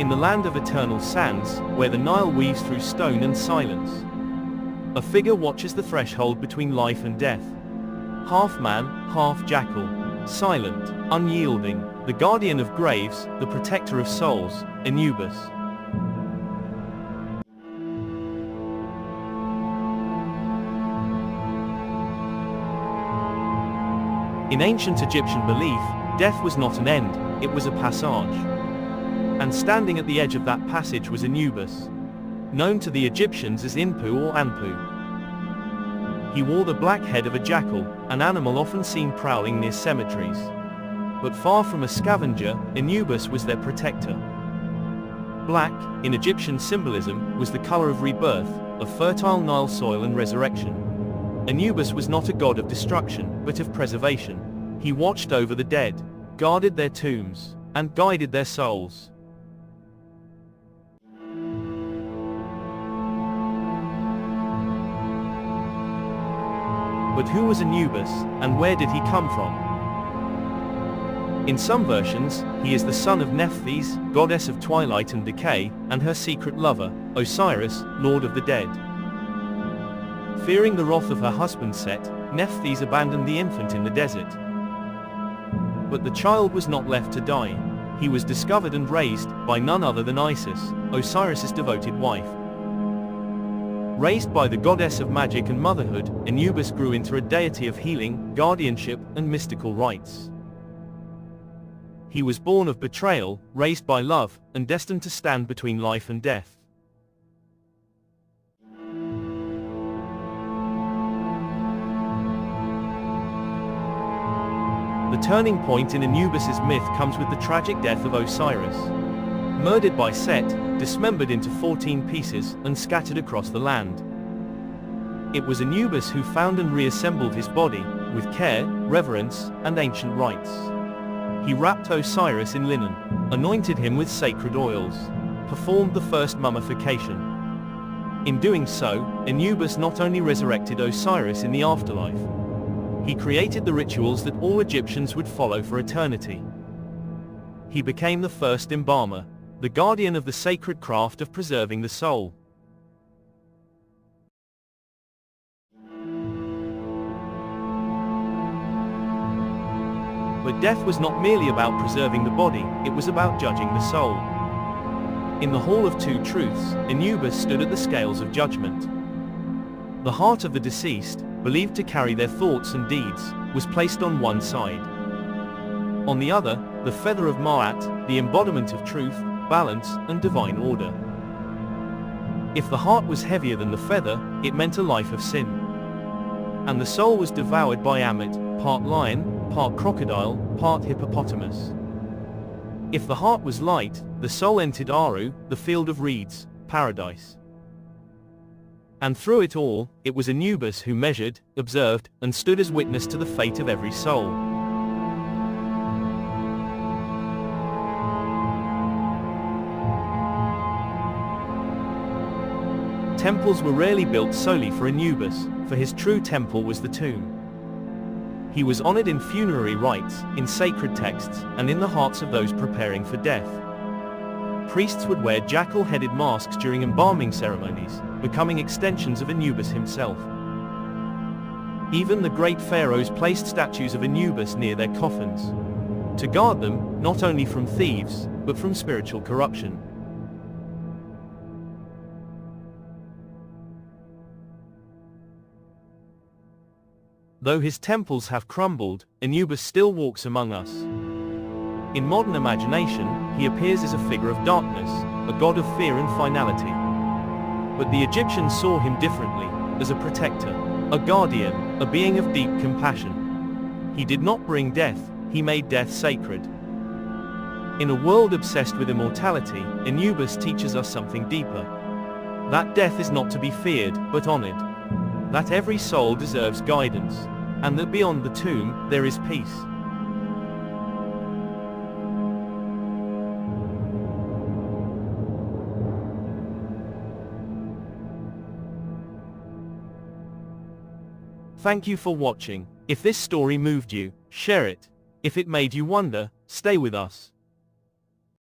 in the land of eternal sands, where the Nile weaves through stone and silence. A figure watches the threshold between life and death. Half man, half jackal, silent, unyielding, the guardian of graves, the protector of souls, Anubis. In ancient Egyptian belief, death was not an end, it was a passage. And standing at the edge of that passage was Anubis, known to the Egyptians as Inpu or Anpu. He wore the black head of a jackal, an animal often seen prowling near cemeteries. But far from a scavenger, Anubis was their protector. Black, in Egyptian symbolism, was the color of rebirth, of fertile Nile soil and resurrection. Anubis was not a god of destruction, but of preservation. He watched over the dead, guarded their tombs, and guided their souls. But who was Anubis, and where did he come from? In some versions, he is the son of Nephthys, goddess of twilight and decay, and her secret lover, Osiris, lord of the dead. Fearing the wrath of her husband Set, Nephthys abandoned the infant in the desert. But the child was not left to die. He was discovered and raised by none other than Isis, Osiris' devoted wife. Raised by the goddess of magic and motherhood, Anubis grew into a deity of healing, guardianship, and mystical rites. He was born of betrayal, raised by love, and destined to stand between life and death. The turning point in Anubis' myth comes with the tragic death of Osiris. Murdered by Set, dismembered into 14 pieces, and scattered across the land. It was Anubis who found and reassembled his body, with care, reverence, and ancient rites. He wrapped Osiris in linen, anointed him with sacred oils, performed the first mummification. In doing so, Anubis not only resurrected Osiris in the afterlife, he created the rituals that all Egyptians would follow for eternity. He became the first embalmer, the guardian of the sacred craft of preserving the soul. But death was not merely about preserving the body, it was about judging the soul. In the Hall of Two Truths, Anubis stood at the scales of judgment. The heart of the deceased, believed to carry their thoughts and deeds, was placed on one side. On the other, the feather of Ma'at, the embodiment of truth, balance, and divine order. If the heart was heavier than the feather, it meant a life of sin. And the soul was devoured by Ammit, part lion, part crocodile, part hippopotamus. If the heart was light, the soul entered Aru, the field of reeds, paradise. And through it all, it was Anubis who measured, observed, and stood as witness to the fate of every soul. Temples were rarely built solely for Anubis, for his true temple was the tomb. He was honored in funerary rites, in sacred texts, and in the hearts of those preparing for death. Priests would wear jackal-headed masks during embalming ceremonies, becoming extensions of Anubis himself. Even the great pharaohs placed statues of Anubis near their coffins, to guard them, not only from thieves, but from spiritual corruption. Though his temples have crumbled, Anubis still walks among us. In modern imagination, he appears as a figure of darkness, a god of fear and finality. But the Egyptians saw him differently, as a protector, a guardian, a being of deep compassion. He did not bring death, he made death sacred. In a world obsessed with immortality, Anubis teaches us something deeper. That death is not to be feared, but honored. That every soul deserves guidance, and that beyond the tomb, there is peace. Thank you for watching. If this story moved you, share it. If it made you wonder, stay with us.